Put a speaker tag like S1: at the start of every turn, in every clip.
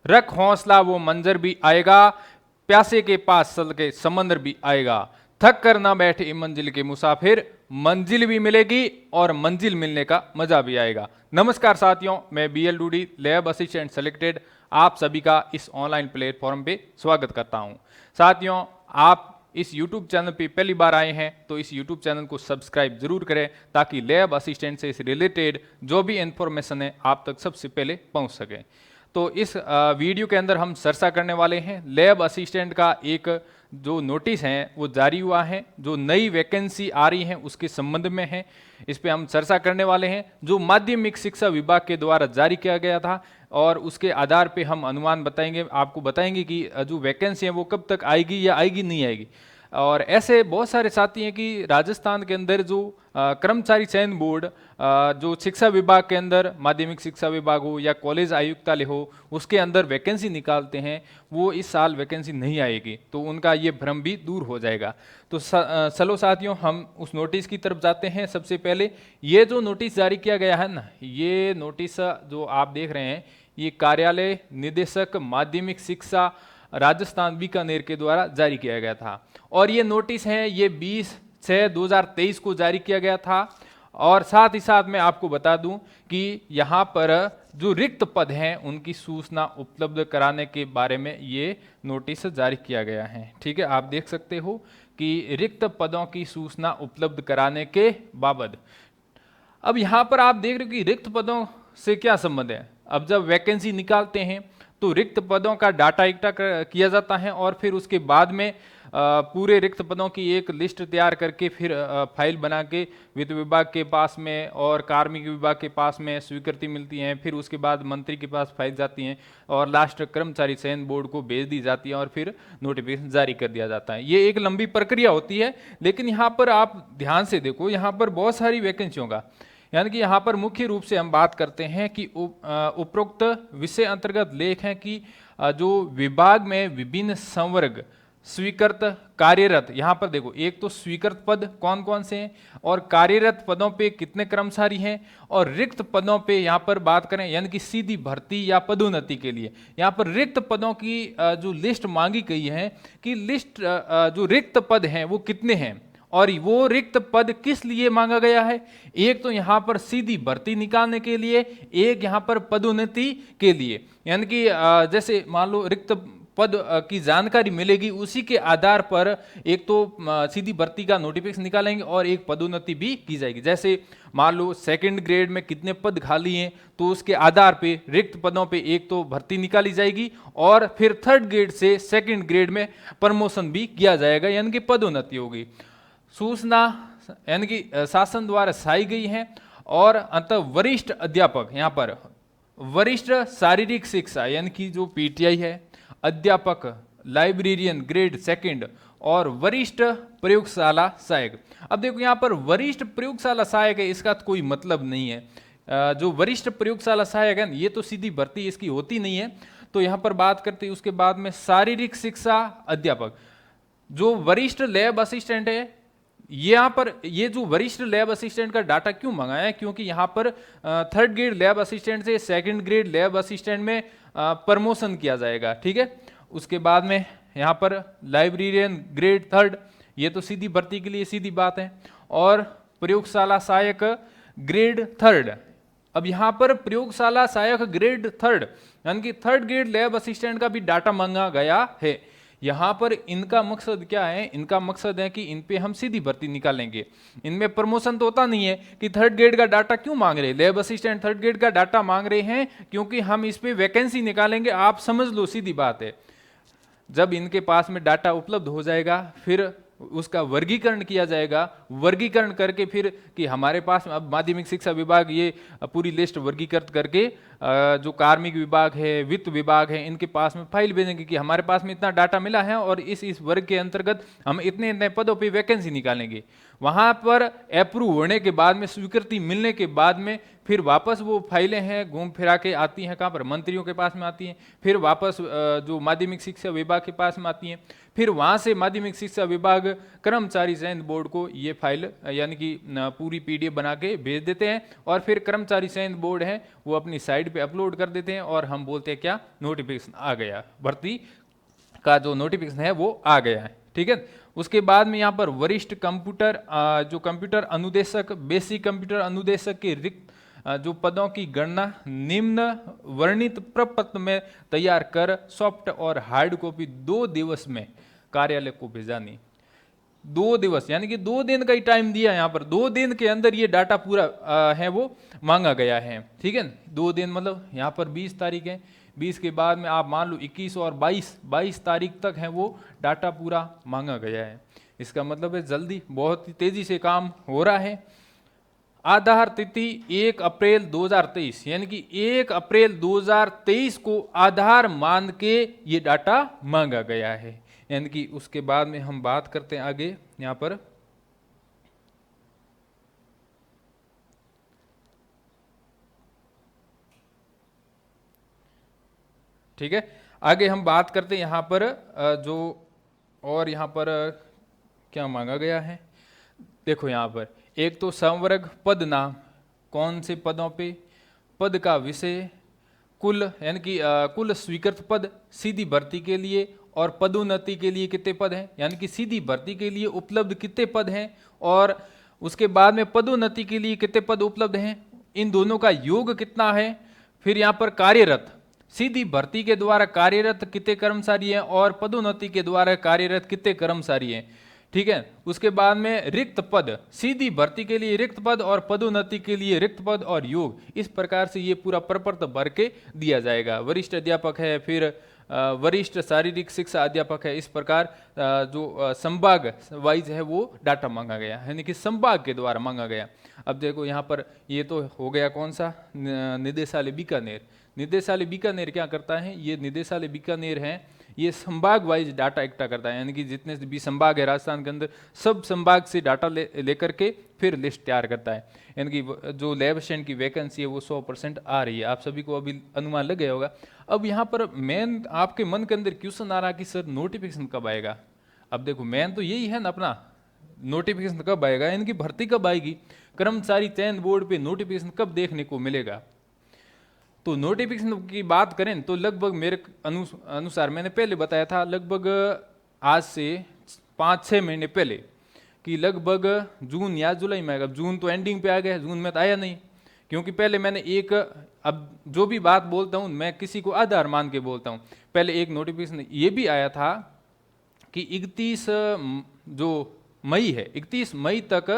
S1: रख हौसला वो मंजर भी आएगा, प्यासे के पास चल के समंदर भी आएगा। थक कर ना बैठे मंजिल के मुसाफिर, मंजिल भी मिलेगी और मंजिल मिलने का मजा भी आएगा। नमस्कार साथियों, मैं BL Dudi lab assistant selected आप सभी का इस ऑनलाइन प्लेटफॉर्म पे स्वागत करता हूं। साथियों, आप इस YouTube चैनल पे पहली बार आए हैं तो इस YouTube चैनल को सब्सक्राइब जरूर करें ताकि लैब असिस्टेंट से इस रिलेटेड जो भी इंफॉर्मेशन है आप तक सबसे पहले पहुंच सके। तो इस वीडियो के अंदर हम चर्चा करने वाले हैं लैब असिस्टेंट का एक जो नोटिस है वो जारी हुआ है, जो नई वैकेंसी आ रही है उसके संबंध में है। इस पे हम चर्चा करने वाले हैं जो माध्यमिक शिक्षा विभाग के द्वारा जारी किया गया था और उसके आधार पे हम अनुमान बताएंगे, आपको बताएंगे कि जो वैकेंसी है वो कब तक आएगी या आएगी नहीं आएगी। और ऐसे बहुत सारे साथी हैं कि राजस्थान के अंदर जो कर्मचारी चयन बोर्ड जो शिक्षा विभाग के अंदर माध्यमिक शिक्षा विभाग हो या कॉलेज आयुक्तालय हो उसके अंदर वैकेंसी निकालते हैं, वो इस साल वैकेंसी नहीं आएगी, तो उनका ये भ्रम भी दूर हो जाएगा। तो चलो साथियों, हम उस नोटिस की तरफ जाते हैं। सबसे पहले ये जो नोटिस जारी किया गया है ना, ये नोटिस जो आप देख रहे हैं ये कार्यालय निदेशक माध्यमिक शिक्षा राजस्थान बीकानेर के द्वारा जारी किया गया था और ये नोटिस है ये 20/6/2023 को जारी किया गया था। और साथ ही साथ मैं आपको बता दूं कि यहाँ पर जो रिक्त पद हैं उनकी सूचना उपलब्ध कराने के बारे में ये नोटिस जारी किया गया है। ठीक है, आप देख सकते हो कि रिक्त पदों की सूचना उपलब्ध कराने के बाबत। अब यहाँ पर आप देख रहे हो कि रिक्त पदों से क्या संबंध है। अब जब वैकेंसी निकालते हैं तो रिक्त पदों का डाटा इकट्ठा किया जाता है और फिर उसके बाद में पूरे रिक्त पदों की एक लिस्ट तैयार करके फिर फाइल बना के वित्त विभाग के पास में और कार्मिक विभाग के पास में स्वीकृति मिलती है, फिर उसके बाद मंत्री के पास फाइल जाती हैं और लास्ट कर्मचारी चयन बोर्ड को भेज दी जाती है और फिर नोटिफिकेशन जारी कर दिया जाता है। ये एक लंबी प्रक्रिया होती है, लेकिन यहाँ पर आप ध्यान से देखो, यहाँ पर बहुत सारी वैकेंसियों का, यानी कि यहाँ पर मुख्य रूप से हम बात करते हैं कि उपरोक्त विषय अंतर्गत लेख है कि जो विभाग में विभिन्न संवर्ग स्वीकृत कार्यरत, यहाँ पर देखो एक तो स्वीकृत पद कौन कौन से हैं और कार्यरत पदों पे कितने कर्मचारी हैं और रिक्त पदों पे यहाँ पर बात करें यानी कि सीधी भर्ती या पदोन्नति के लिए यहाँ पर रिक्त पदों की जो लिस्ट मांगी गई है कि लिस्ट जो रिक्त पद हैं वो कितने हैं और वो रिक्त पद किस लिए मांगा गया है। एक तो यहाँ पर सीधी भर्ती निकालने के लिए, एक यहाँ पर पदोन्नति के लिए, यानी कि जैसे मान लो रिक्त पद की जानकारी मिलेगी उसी के आधार पर एक तो सीधी भर्ती का नोटिफिकेशन निकालेंगे और एक पदोन्नति भी की जाएगी। जैसे मान लो सेकंड ग्रेड में कितने पद खाली हैं तो उसके आधार पे रिक्त पदों पे एक तो भर्ती निकाली जाएगी और फिर थर्ड ग्रेड से सेकंड ग्रेड में प्रमोशन भी किया जाएगा, यानी कि पदोन्नति होगी। सूचना यानी कि शासन द्वारा साई गई है और अंत वरिष्ठ अध्यापक, यहाँ पर वरिष्ठ शारीरिक शिक्षा यानी कि जो पीटीआई है, अध्यापक लाइब्रेरियन ग्रेड सेकंड और वरिष्ठ प्रयोगशाला सहायक। अब देखो यहाँ पर वरिष्ठ प्रयोगशाला सहायक है, इसका तो कोई मतलब नहीं है। जो वरिष्ठ प्रयोगशाला सहायक है ये तो सीधी भर्ती इसकी होती नहीं है, तो यहाँ पर बात करते हैं उसके बाद में शारीरिक शिक्षा अध्यापक। जो वरिष्ठ लैब असिस्टेंट है, यहाँ पर ये जो वरिष्ठ लैब असिस्टेंट का डाटा क्यों मंगाया है, क्योंकि यहाँ पर थर्ड ग्रेड लैब असिस्टेंट से सेकंड ग्रेड लैब असिस्टेंट में प्रमोशन किया जाएगा। ठीक है, उसके बाद में यहाँ पर लाइब्रेरियन ग्रेड थर्ड, ये तो सीधी भर्ती के लिए सीधी बात है, और प्रयोगशाला सहायक ग्रेड थर्ड। अब यहाँ पर प्रयोगशाला सहायक ग्रेड थर्ड यानी कि थर्ड ग्रेड लैब असिस्टेंट का भी डाटा मांगा गया है। यहाँ पर इनका मकसद क्या है, इनका मकसद है कि इन पे हम सीधी भर्ती निकालेंगे, इनमें प्रमोशन तो होता नहीं है। कि थर्ड ग्रेड का डाटा क्यों मांग रहे हैं, लैब असिस्टेंट थर्ड ग्रेड का डाटा मांग रहे हैं क्योंकि हम इस पे वैकेंसी निकालेंगे। आप समझ लो, सीधी बात है। जब इनके पास में डाटा उपलब्ध हो जाएगा फिर उसका वर्गीकरण किया जाएगा, वर्गीकरण करके फिर कि हमारे पास अब माध्यमिक शिक्षा विभाग ये पूरी लिस्ट वर्गीकृत करके जो कार्मिक विभाग है, वित्त विभाग है, इनके पास में फाइल भेजेंगे कि हमारे पास में इतना डाटा मिला है और इस वर्ग के अंतर्गत हम इतने इतने पदों पे वैकेंसी निकालेंगे। वहां पर अप्रूव होने के बाद में, स्वीकृति मिलने के बाद में फिर वापस वो फाइलें हैं घूम फिरा के आती हैं, कहाँ पर, मंत्रियों के पास में आती हैं, फिर वापस जो माध्यमिक शिक्षा विभाग के पास में आती हैं, फिर वहाँ से माध्यमिक शिक्षा विभाग कर्मचारी चयन बोर्ड को ये फाइल यानी कि पूरी पीडीएफ बना के भेज देते हैं और फिर कर्मचारी चयन बोर्ड है वो अपनी साइड पे अपलोड कर देते हैं और हम बोलते हैं क्या, नोटिफिकेशन आ गया, भर्ती का जो नोटिफिकेशन है वो आ गया है। ठीक है, उसके बाद में यहाँ पर वरिष्ठ कंप्यूटर जो कंप्यूटर अनुदेशक, बेसिक कंप्यूटर अनुदेशक के रिक्त जो पदों की गणना निम्न वर्णित प्रपत्र में तैयार कर सॉफ्ट और हार्ड कॉपी 2 दिवस में कार्यालय को भेजानी। 2 दिवस यानी कि 2 दिन का ही टाइम दिया है यहाँ पर, 2 दिन के अंदर ये डाटा पूरा है वो मांगा गया है। ठीक है, 2 दिन मतलब यहाँ पर 20 तारीख है, 20 के बाद में आप मान लो 21 और 22 तारीख तक है वो डाटा पूरा मांगा गया है। इसका मतलब है जल्दी, बहुत ही तेजी से काम हो रहा है। आधार तिथि 1 अप्रैल 2023 यानी कि 1 अप्रैल 2023 को आधार मान के ये डाटा मांगा गया है। यानी कि उसके बाद में हम बात करते हैं आगे यहाँ पर, ठीक है, आगे हम बात करते हैं यहाँ पर जो और यहाँ पर क्या मांगा गया है। देखो यहाँ पर एक तो संवर्ग पद नाम, कौन से पदों पे, पद का विषय, कुल यानी कि कुल स्वीकृत पद सीधी भर्ती के लिए और पदोन्नति के लिए कितने पद हैं, यानी कि सीधी भर्ती के लिए उपलब्ध कितने पद हैं और उसके बाद में पदोन्नति के लिए कितने पद उपलब्ध हैं, इन दोनों का योग कितना है। फिर यहाँ पर कार्यरत, सीधी भर्ती के द्वारा कार्यरत कितने कर्मचारी हैं और पदोन्नति के द्वारा कार्यरत कितने कर्मचारी हैं। ठीक है, उसके बाद में रिक्त पद, सीधी भर्ती के लिए रिक्त पद और पदोन्नति के लिए रिक्त पद और योग, इस प्रकार से ये पूरा प्रपत्र भर के दिया जाएगा। वरिष्ठ अध्यापक है, फिर वरिष्ठ शारीरिक शिक्षा अध्यापक है, इस प्रकार जो संभाग वाइज है वो डाटा मांगा गया, यानी कि संभाग के द्वारा मांगा गया। अब देखो यहाँ पर ये तो हो गया कौन सा, निदेशालय बीकानेर। निदेशालय बीकानेर क्या करता है, ये निदेशालय बीकानेर है, ये संभाग वाइज डाटा इकट्ठा करता है, यानी कि जितने भी संभाग है राजस्थान के अंदर सब संभाग से डाटा लेकर के फिर लिस्ट तैयार करता है। यानी कि जो लैब असिस्टेंट की वैकेंसी है वो 100% आ रही है, आप सभी को अभी अनुमान लग गया होगा। अब यहाँ पर मेन आपके मन के अंदर क्वेश्चन आ रहा कि सर नोटिफिकेशन कब आएगा। अब देखो मेन तो यही है ना अपना, नोटिफिकेशन कब आएगा, यानी कि भर्ती कब आएगी, कर्मचारी चयन बोर्ड पे नोटिफिकेशन कब देखने को मिलेगा। तो नोटिफिकेशन की बात करें तो लगभग मेरे अनुसार मैंने पहले बताया था, लगभग आज से 5-6 महीने पहले कि लगभग जून या जुलाई में आएगा। जून तो एंडिंग पे आ गया, जून में तो आया नहीं, क्योंकि पहले मैंने एक, अब जो भी बात बोलता हूँ मैं किसी को आधार मान के बोलता हूँ, पहले एक नोटिफिकेशन ये भी आया था कि 31 जो मई है, 31 मई तक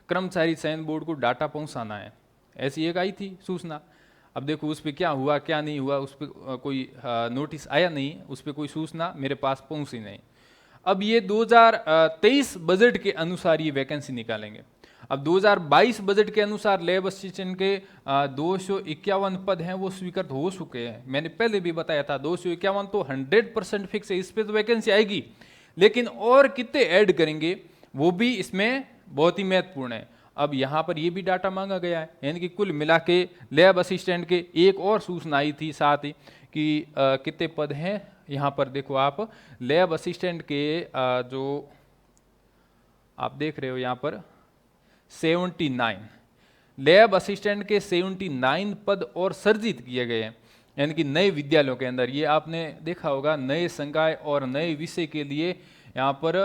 S1: कर्मचारी चयन बोर्ड को डाटा पहुँचाना है, ऐसी एक आई थी सूचना। अब देखो उस पर क्या हुआ क्या नहीं हुआ, उस पर कोई नोटिस आया नहीं, उस पर कोई सूचना मेरे पास पहुंची नहीं। अब ये 2023 बजट के अनुसार ये वैकेंसी निकालेंगे। अब 2022 बजट के अनुसार लैब असिस्टेंट के 251 पद हैं वो स्वीकृत हो चुके हैं। मैंने पहले भी बताया था 251 तो 100% फिक्स है, इस पर तो वैकेंसी आएगी, लेकिन और कितने ऐड करेंगे वो भी इसमें बहुत ही महत्वपूर्ण है। अब यहाँ पर ये भी डाटा मांगा गया है, यानी कि कुल मिला के लैब असिस्टेंट के एक और सूचना आई थी साथ ही कि कितने पद हैं। यहाँ पर देखो आप लैब असिस्टेंट के जो आप देख रहे हो यहाँ पर 79 लैब असिस्टेंट के 79 पद और सर्जित किए गए हैं, यानी कि नए विद्यालयों के अंदर। ये आपने देखा होगा नए संकाय और नए विषय के लिए यहाँ पर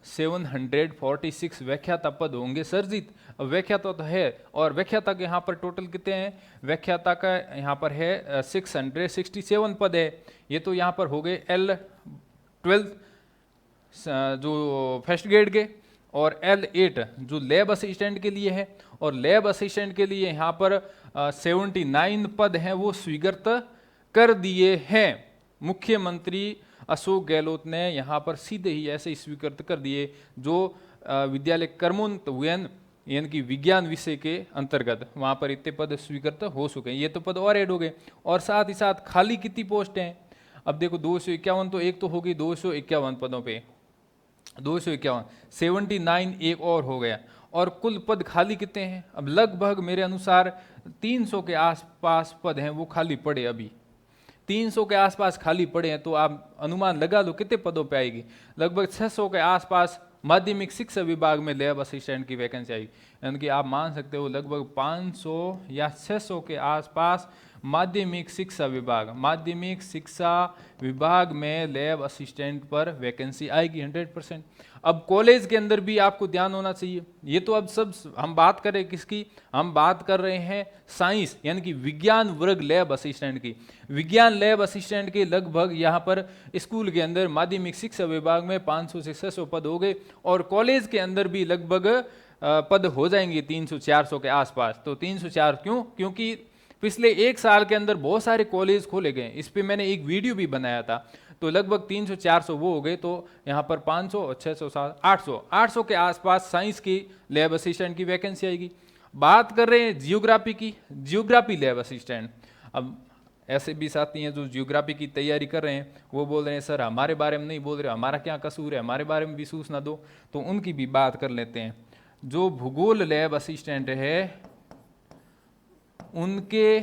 S1: 746 व्याख्याता पद होंगे सर्जित। व्याख्याता तो है, और व्याख्याता के यहाँ पर टोटल कितने हैं, व्याख्याता का यहाँ पर है 667 पद है। ये तो यहाँ पर हो गए L12 जो फर्स्ट ग्रेड के और L8 जो लैब असिस्टेंट के लिए है, और लैब असिस्टेंट के लिए यहाँ पर 79 पद हैं वो स्वीकृत कर दिए हैं। मुख्यमंत्री अशोक गहलोत ने यहाँ पर सीधे ही ऐसे स्वीकृत कर दिए जो विद्यालय कर्मोन्नत हुए, यानी कि विज्ञान विषय के अंतर्गत वहाँ पर इतने पद स्वीकृत हो चुके हैं। ये तो पद और ऐड हो गए, और साथ ही साथ खाली कितनी पोस्ट हैं। अब देखो 251 तो एक तो होगी 251 पदों पे, 251 79 एक और हो गया, और कुल पद खाली कितने हैं। अब लगभग मेरे अनुसार 300 के आसपास पद हैं वो खाली पड़े, अभी 300 के आसपास खाली पड़े हैं। तो आप अनुमान लगा लो कितने पदों पे आएगी, लगभग 600 के आसपास माध्यमिक शिक्षा विभाग में लैब असिस्टेंट की वैकेंसी आएगी। यानी कि आप मान सकते हो लगभग 500 या 600 के आसपास माध्यमिक शिक्षा विभाग, माध्यमिक शिक्षा विभाग में लैब असिस्टेंट पर वैकेंसी आएगी 100%। अब कॉलेज के अंदर भी आपको ध्यान होना चाहिए, ये तो अब सब हम बात कर रहे हैं किसकी, हम बात कर रहे हैं साइंस यानी कि विज्ञान वर्ग लैब असिस्टेंट की। विज्ञान लैब असिस्टेंट के लगभग यहाँ पर स्कूल के अंदर माध्यमिक शिक्षा विभाग में 500 से 600 पद हो गए, और कॉलेज के अंदर भी लगभग पद हो जाएंगे 300-400 के आसपास। तो 304 क्यों? क्योंकि पिछले एक साल के अंदर बहुत सारे कॉलेज खोले गए, इस पे मैंने एक वीडियो भी बनाया था। तो लगभग 300-400 वो हो गए, तो यहाँ पर 500 और 600 800 के आसपास साइंस की लैब असिस्टेंट की वैकेंसी आएगी। बात कर रहे हैं जियोग्राफी की, जियोग्राफी लैब असिस्टेंट। अब ऐसे भी साथी हैं जो जियोग्राफी की तैयारी कर रहे हैं, वो बोल रहे हैं सर हमारे बारे में नहीं बोल रहे, हमारा क्या कसूर है, हमारे बारे में भी सूचना दो। तो उनकी भी बात कर लेते हैं। जो भूगोल लैब असिस्टेंट है उनके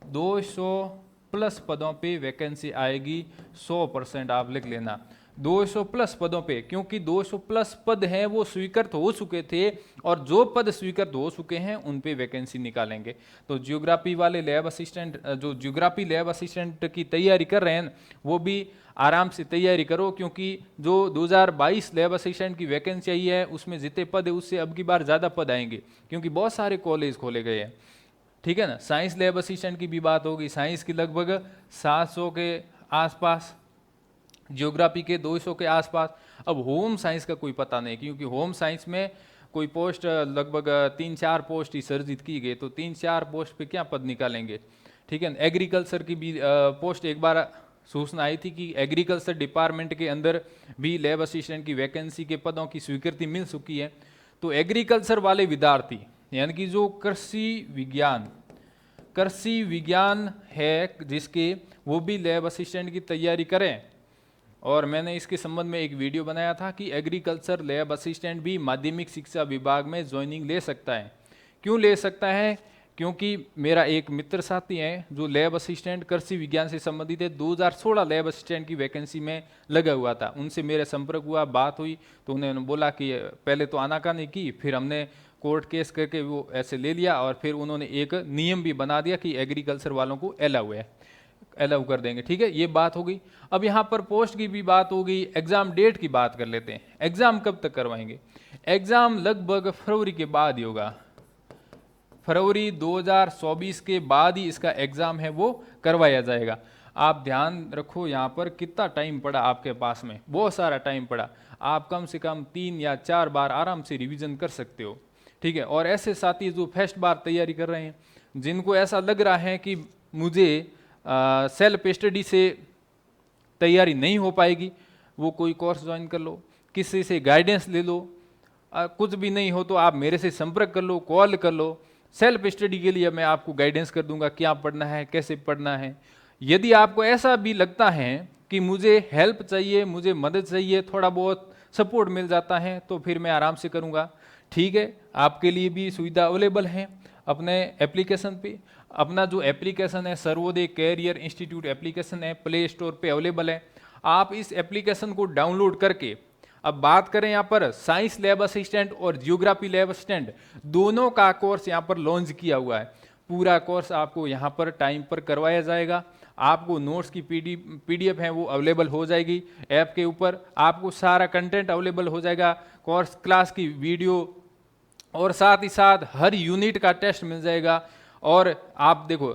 S1: 200+ पदों पे वैकेंसी आएगी, 100% आप लिख लेना 200+ पदों पे, क्योंकि 200+ पद हैं वो स्वीकृत हो चुके थे, और जो पद स्वीकृत हो चुके हैं उन पे वैकेंसी निकालेंगे। तो जियोग्राफी वाले लैब असिस्टेंट, जो जियोग्राफी लैब असिस्टेंट की तैयारी कर रहे हैं वो भी आराम से तैयारी करो, क्योंकि जो 2022 लैब असिस्टेंट की वैकेंसी आई है उसमें जितने पद है उससे अब की बार ज़्यादा पद आएंगे, क्योंकि बहुत सारे कॉलेज खोले गए हैं। ठीक है ना। साइंस लैब असिस्टेंट की भी बात होगी, साइंस की लगभग 700 के आसपास, ज्योग्राफी के 200 के आसपास। अब होम साइंस का कोई पता नहीं, क्योंकि होम साइंस में कोई पोस्ट लगभग 3-4 पोस्ट ही सर्जित की गई, तो 3-4 पोस्ट पे क्या पद निकालेंगे। ठीक है। एग्रीकल्चर की भी पोस्ट एक बार सूचना आई थी कि एग्रीकल्चर डिपार्टमेंट के अंदर भी लैब असिस्टेंट की वैकेंसी के पदों की स्वीकृति मिल चुकी है। तो एग्रीकल्चर वाले विद्यार्थी यानी कि जो कृषि विज्ञान है जिसके, वो भी लैब असिस्टेंट की तैयारी करें। और मैंने इसके संबंध में एक वीडियो बनाया था कि एग्रीकल्चर लैब असिस्टेंट भी माध्यमिक शिक्षा विभाग में ज्वाइनिंग ले सकता है। क्यों ले सकता है? क्योंकि मेरा एक मित्र साथी है जो लैब असिस्टेंट कृषि विज्ञान से संबंधित है, 2016 लैब असिस्टेंट की वैकेंसी में लगा हुआ था। उनसे मेरा संपर्क हुआ, बात हुई, तो उन्होंने बोला कि पहले तो आनाकानी की, फिर हमने कोर्ट केस करके वो ऐसे ले लिया, और फिर उन्होंने एक नियम भी बना दिया कि एग्रीकल्चर वालों को अलाउ कर देंगे। ठीक है, ये बात हो गई। अब यहाँ पर पोस्ट की भी बात हो गई, एग्जाम डेट की बात कर लेते हैं। एग्जाम कब तक करवाएंगे? एग्जाम लगभग फरवरी के बाद ही होगा, फरवरी 2024 के बाद ही इसका एग्जाम है वो करवाया जाएगा। आप ध्यान रखो यहाँ पर कितना टाइम पड़ा आपके पास में, बहुत सारा टाइम पड़ा। आप कम से कम 3 या 4 बार आराम से रिवीजन कर सकते हो। ठीक है। और ऐसे साथी जो फर्स्ट बार तैयारी कर रहे हैं, जिनको ऐसा लग रहा है कि मुझे सेल्फ स्टडी से तैयारी नहीं हो पाएगी, वो कोई कोर्स ज्वाइन कर लो, किसी से गाइडेंस ले लो। कुछ भी नहीं हो तो आप मेरे से संपर्क कर लो, कॉल कर लो। सेल्फ स्टडी के लिए मैं आपको गाइडेंस कर दूंगा, क्या पढ़ना है, कैसे पढ़ना है। यदि आपको ऐसा भी लगता है कि मुझे हेल्प चाहिए, मुझे मदद चाहिए, थोड़ा बहुत सपोर्ट मिल जाता है, तो फिर मैं आराम से करूंगा। ठीक है, आपके लिए भी सुविधा अवेलेबल है अपने एप्लीकेशन पे। अपना जो एप्लीकेशन है सर्वोदय कैरियर इंस्टीट्यूट एप्लीकेशन है, प्ले स्टोर पे अवेलेबल है। आप इस एप्लीकेशन को डाउनलोड करके, अब बात करें यहाँ पर साइंस लैब असिस्टेंट और जियोग्राफी लैब असिस्टेंट, दोनों का कोर्स यहाँ पर लॉन्च किया हुआ है। पूरा कोर्स आपको यहाँ पर टाइम पर करवाया जाएगा। आपको नोट्स की पीडीएफ है वो अवेलेबल हो जाएगी ऐप के ऊपर, आपको सारा कंटेंट अवेलेबल हो जाएगा, कोर्स क्लास की वीडियो, और साथ ही साथ हर यूनिट का टेस्ट मिल जाएगा। और आप देखो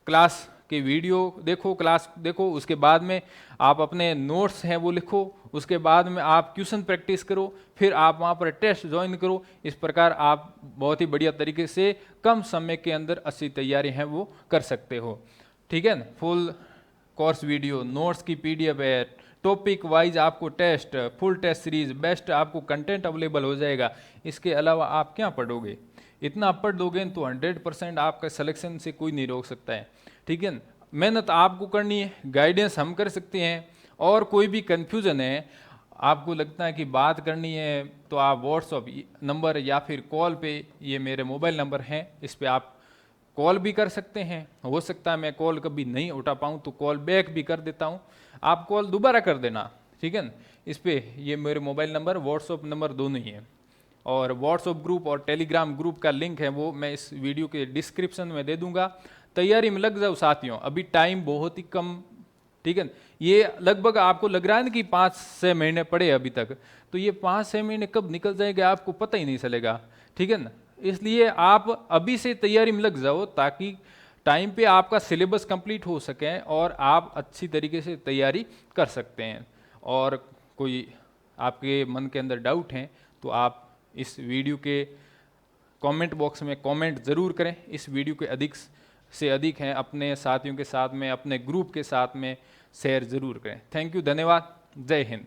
S1: क्लास के वीडियो देखो, क्लास देखो, उसके बाद में आप अपने नोट्स हैं वो लिखो, उसके बाद में आप क्वेश्चन प्रैक्टिस करो, फिर आप वहाँ पर टेस्ट ज्वाइन करो। इस प्रकार आप बहुत ही बढ़िया तरीके से कम समय के अंदर अच्छी तैयारी है वो कर सकते हो। ठीक है ना। फुल कोर्स वीडियो, नोट्स की पीडीएफ है, टॉपिक वाइज आपको test, full test series, best आपको कंटेंट अवेलेबल हो जाएगा। इसके अलावा आप क्या पढ़ोगे? इतना पढ़ दोगे तो 100% आपका सिलेक्शन से कोई नहीं रोक सकता है। ठीक है। मेहनत आपको करनी है, गाइडेंस हम कर सकते हैं। और कोई भी कन्फ्यूजन है, आपको लगता है कि बात करनी है, तो आप व्हाट्सअप नंबर या फिर कॉल पे, ये मेरे मोबाइल नंबर हैं, इस पर आप कॉल भी कर सकते हैं। हो सकता है मैं कॉल कभी नहीं उठा पाऊँ तो कॉल बैक भी कर देता हूँ, आप कॉल दोबारा कर देना। ठीक है ना। इस पर ये मेरे मोबाइल नंबर, व्हाट्सअप नंबर दोनों ही है। और व्हाट्सअप ग्रुप और टेलीग्राम ग्रुप का लिंक है वो मैं इस वीडियो के डिस्क्रिप्शन में दे दूंगा, तैयारी में लग जाओ साथियों, अभी टाइम बहुत ही कम, ठीक है। ये लगभग आपको लग रहा है ना कि 5-6 महीने पड़े अभी तक, तो ये 5-6 महीने कब निकल जाएंगे आपको पता ही नहीं चलेगा, ठीक है ना। इसलिए आप अभी से तैयारी में लग जाओ ताकि टाइम पे आपका सिलेबस कंप्लीट हो सके और आप अच्छी तरीके से तैयारी कर सकते हैं। और कोई आपके मन के अंदर डाउट हैं तो आप इस वीडियो के कमेंट बॉक्स में कमेंट ज़रूर करें। इस वीडियो के अधिक से अधिक हैं अपने साथियों के साथ में, अपने ग्रुप के साथ में शेयर ज़रूर करें। थैंक यू, धन्यवाद, जय हिंद।